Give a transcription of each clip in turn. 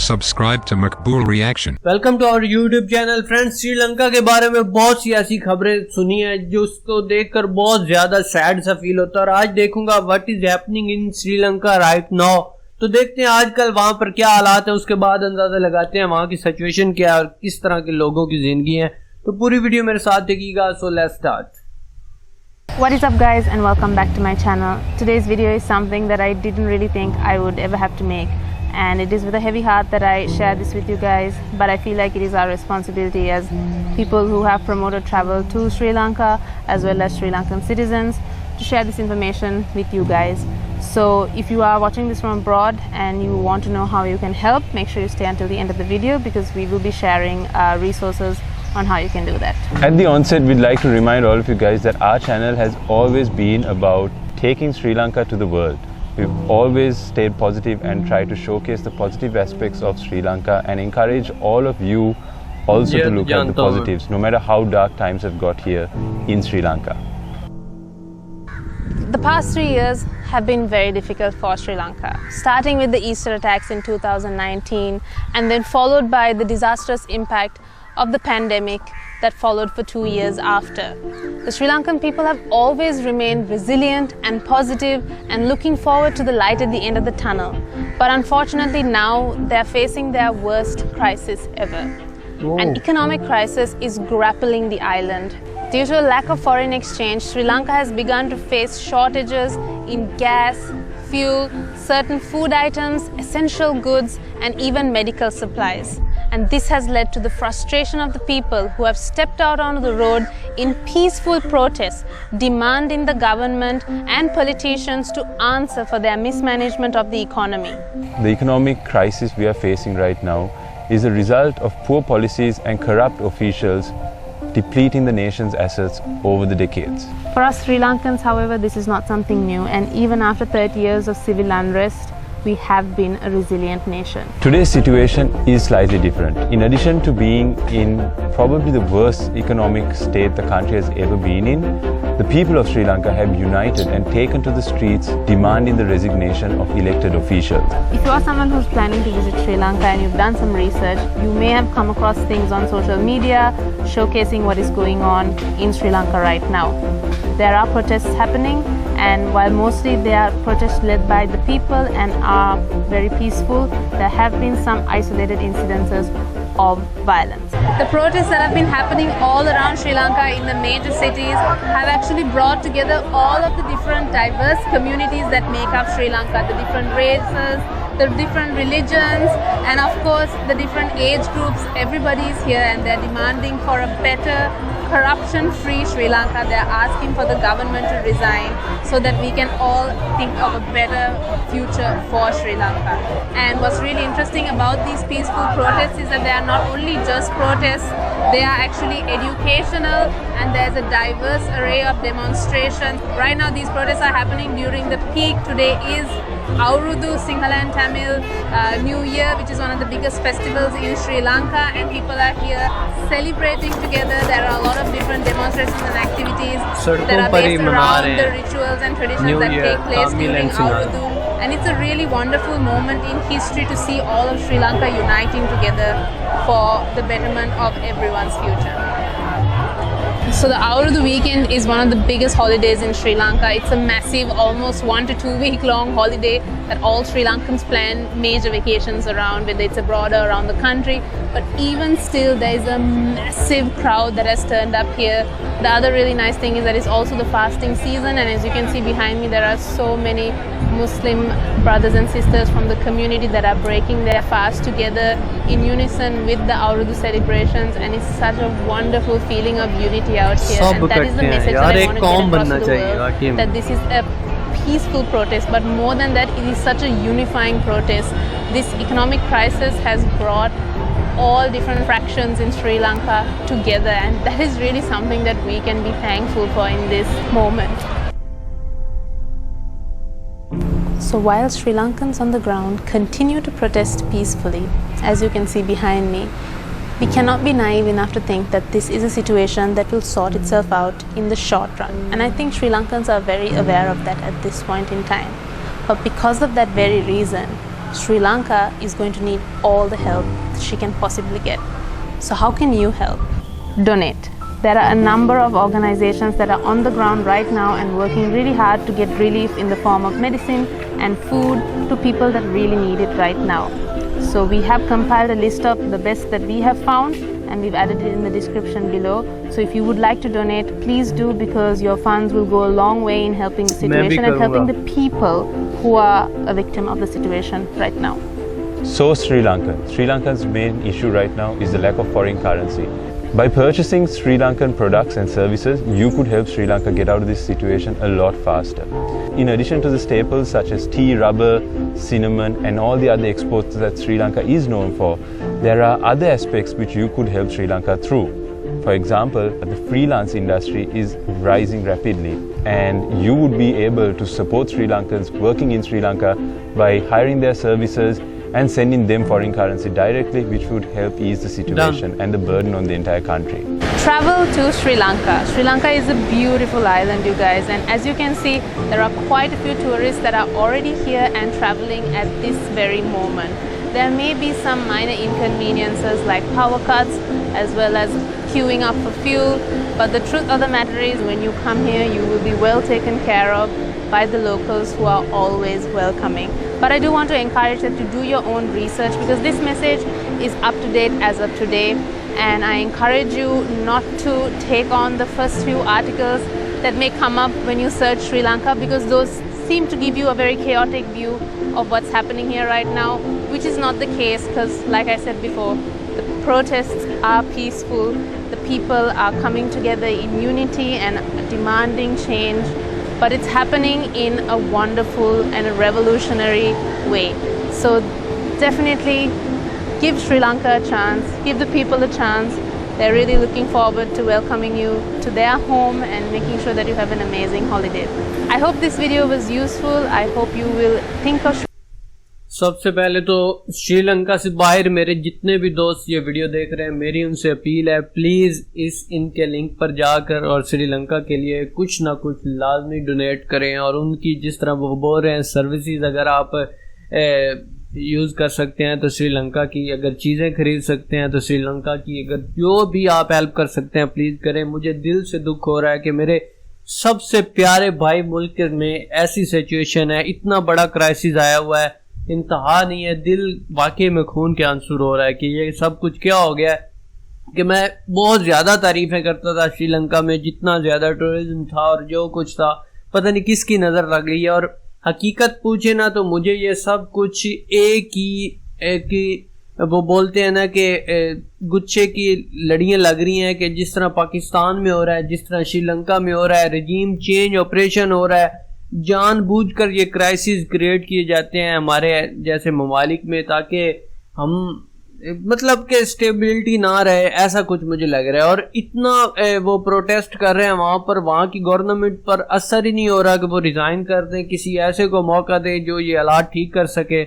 Subscribe to Maqbool Reaction. Welcome to our YouTube channel friends. Sri Lanka के बारे में बहुत सी ऐसी खबरें सुनी है जो उसको देखकर बहुत ज्यादा सैड सा फील होता है, और आज देखूंगा what is happening in Sri Lanka right now. तो देखते हैं आजकल वहां पर क्या हालात है, उसके बाद अंदाजा लगाते हैं वहां की सिचुएशन क्या है और किस तरह के लोगों की जिंदगी है। तो पूरी वीडियो मेरे साथ देखिएगा। So let's start. What is up guys, and welcome back to my channel. Today's video is something that I didn't really think I would ever have to make, and it is with a heavy heart that I share this with you guys, but I feel like it is our responsibility as people who have promoted travel to Sri Lanka as well as Sri Lankan citizens to share this information with you guys. So if you are watching this from abroad and you want to know how you can help, make sure you stay until the end of the video because we will be sharing resources on how you can do that. At the onset, we'd like to remind all of you guys that our channel has always been about taking Sri Lanka to the world. We've always stayed positive and tried to showcase the positive aspects of Sri Lanka and encourage all of you also to look at the positives, no matter how dark times have got here in Sri Lanka. The past 3 years have been very difficult for Sri Lanka, starting with the Easter attacks in 2019 and then followed by the disastrous impact of the pandemic that followed for 2 years after. The Sri Lankan people have always remained resilient and positive and looking forward to the light at the end of the tunnel. But unfortunately now they are facing their worst crisis ever. An economic crisis is grappling the island. Due to a lack of foreign exchange, Sri Lanka has begun to face shortages in gas, fuel, certain food items, essential goods, and even medical supplies. And this has led to the frustration of the people who have stepped out onto the road in peaceful protests, demanding the government and politicians to answer for their mismanagement of the economy. The economic crisis we are facing right now is a result of poor policies and corrupt officials depleting the nation's assets over the decades. For us Sri Lankans, however, this is not something new, and even after 30 years of civil unrest, we have been a resilient nation. Today's situation is slightly different. In addition to being in probably the worst economic state the country has ever been in, the people of Sri Lanka have united and taken to the streets demanding the resignation of elected officials. If you are someone who's planning to visit Sri Lanka and you've done some research, you may have come across things on social media showcasing what is going on in Sri Lanka right now. There are protests happening, and while mostly they are protests led by the people and are very peaceful, there have been some isolated incidences of violence. The protests that have been happening all around Sri Lanka in the major cities have actually brought together all of the different diverse communities that make up Sri Lanka, the different races, the different religions, and of course the different age groups. Everybody is here and they're demanding for a better, corruption-free Sri Lanka. They're asking for the government to resign so that we can all think of a better future for Sri Lanka. And what's really interesting about these peaceful protests is that they are not only just protests, they are actually educational, and there's a diverse array of demonstrations. Right now these protests are happening during the peak. Today is Aurudu, Sinhala and Tamil New Year, which is one of the biggest festivals in Sri Lanka, and people are here celebrating together. There are a lot of different demonstrations and activities that are based around the rituals and traditions that take place during Aurudu. And it's a really wonderful moment in history to see all of Sri Lanka uniting together for the betterment of everyone's future. So the Aurudu weekend is one of the biggest holidays in Sri Lanka. It's a massive, almost 1 to 2 week long holiday that all Sri Lankans plan major vacations around, whether it's abroad or around the country. But even still, there is a massive crowd that has turned up here. The other really nice thing is that it's also the fasting season, and as you can see behind me, there are so many Muslim brothers and sisters from the community that are breaking their fast together in unison with the Aurudu celebrations, and it's such a wonderful feeling of unity out here. And that is the message that I want to get across to the world, that this is a peaceful protest, but more than that, it is such a unifying protest. This economic crisis has brought all different fractions in Sri Lanka together, and that is really something that we can be thankful for in this moment. So while Sri Lankans on the ground continue to protest peacefully, as you can see behind me, we cannot be naive enough to think that this is a situation that will sort itself out in the short run. And I think Sri Lankans are very aware of that at this point in time. But because of that very reason, Sri Lanka is going to need all the help she can possibly get. So how can you help? Donate. There are a number of organizations that are on the ground right now and working really hard to get relief in the form of medicine and food to people that really need it right now. So we have compiled a list of the best that we have found, and we've added it in the description below. So if you would like to donate, please do, because your funds will go a long way in helping the situation and helping the people who are a victim of the situation right now. So Sri Lanka's main issue right now is the lack of foreign currency. By purchasing Sri Lankan products and services, you could help Sri Lanka get out of this situation a lot faster. In addition to the staples such as tea, rubber, cinnamon and all the other exports that Sri Lanka is known for, there are other aspects which you could help Sri Lanka through. For example, the freelance industry is rising rapidly, and you would be able to support Sri Lankans working in Sri Lanka by hiring their services and sending them foreign currency directly, which would help ease the situation and the burden on the entire country. Travel to Sri Lanka. Sri Lanka is a beautiful island, you guys, and as you can see, there are quite a few tourists that are already here and traveling at this very moment. There may be some minor inconveniences like power cuts as well as queuing up for fuel, but the truth of the matter is, when you come here, you will be well taken care of by the locals who are always welcoming. But I do want to encourage you to do your own research, because this message is up to date as of today, and I encourage you not to take on the first few articles that may come up when you search Sri Lanka, because those seem to give you a very chaotic view of what's happening here right now, which is not the case, because like I said before, the protests are peaceful, the people are coming together in unity and demanding change, but it's happening in a wonderful and a revolutionary way. So definitely give Sri Lanka a chance, give the people a chance. They're really looking forward to welcoming you to their home and making sure that you have an amazing holiday. I hope this video was useful. I hope you will think of सबसे पहले तो श्रीलंका से बाहर मेरे जितने भी दोस्त ये वीडियो देख रहे हैं, मेरी उनसे अपील है, प्लीज़ इस इनके लिंक पर जाकर और श्रीलंका के लिए कुछ ना कुछ लाजमी डोनेट करें, और उनकी जिस तरह वो बोल रहे हैं सर्विसेज अगर आप यूज़ कर सकते हैं तो श्रीलंका की, अगर चीज़ें खरीद सकते हैं तो श्रीलंका की, अगर जो भी आप हेल्प कर सकते हैं प्लीज़ करें। मुझे दिल से दुख हो रहा है कि मेरे सबसे प्यारे भाई मुल्क में ऐसी सिचुएशन है, इतना बड़ा क्राइसिस आया हुआ है, इंतहा नहीं है। दिल वाकई में खून के आंसू हो रहा है कि ये सब कुछ क्या हो गया है, कि मैं बहुत ज़्यादा तारीफ़ें करता था श्रीलंका में, जितना ज़्यादा टूरिज्म था और जो कुछ था, पता नहीं किसकी नज़र लग गई है। और हकीकत पूछे ना तो मुझे ये सब कुछ एक ही वो बोलते हैं ना कि गुच्छे की लड़ियाँ लग रही हैं, कि जिस तरह पाकिस्तान में हो रहा है, जिस तरह श्रीलंका में हो रहा है, रजीम चेंज ऑपरेशन हो रहा है, जानबूझकर ये क्राइसिस क्रिएट किए जाते हैं हमारे जैसे ममालिक में, ताकि हम मतलब कि स्टेबिलिटी ना रहे, ऐसा कुछ मुझे लग रहा है। और इतना वो प्रोटेस्ट कर रहे हैं वहाँ पर, वहाँ की गवर्नमेंट पर असर ही नहीं हो रहा कि वो रिज़ाइन कर दें, किसी ऐसे को मौका दें जो ये हालात ठीक कर सके।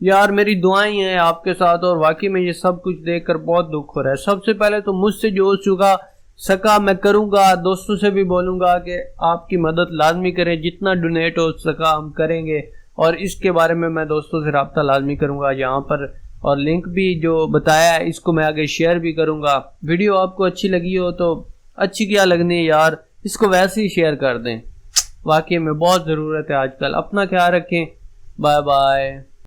यार मेरी दुआएं हैं आपके साथ, और वाकई में ये सब कुछ देखकर बहुत दुख हो रहा है। सबसे पहले तो मुझसे जो हो सका मैं करूँगा, दोस्तों से भी बोलूँगा कि आपकी मदद लाजमी करें, जितना डोनेट हो सका हम करेंगे, और इसके बारे में मैं दोस्तों से रब्ता लाजमी करूँगा यहाँ पर, और लिंक भी जो बताया है इसको मैं आगे शेयर भी करूँगा। वीडियो आपको अच्छी लगी हो तो, अच्छी क्या लगनी यार, इसको वैसे ही शेयर कर दें, वाकई में बहुत ज़रूरत है आजकल। अपना ख्याल रखें, बाय बाय।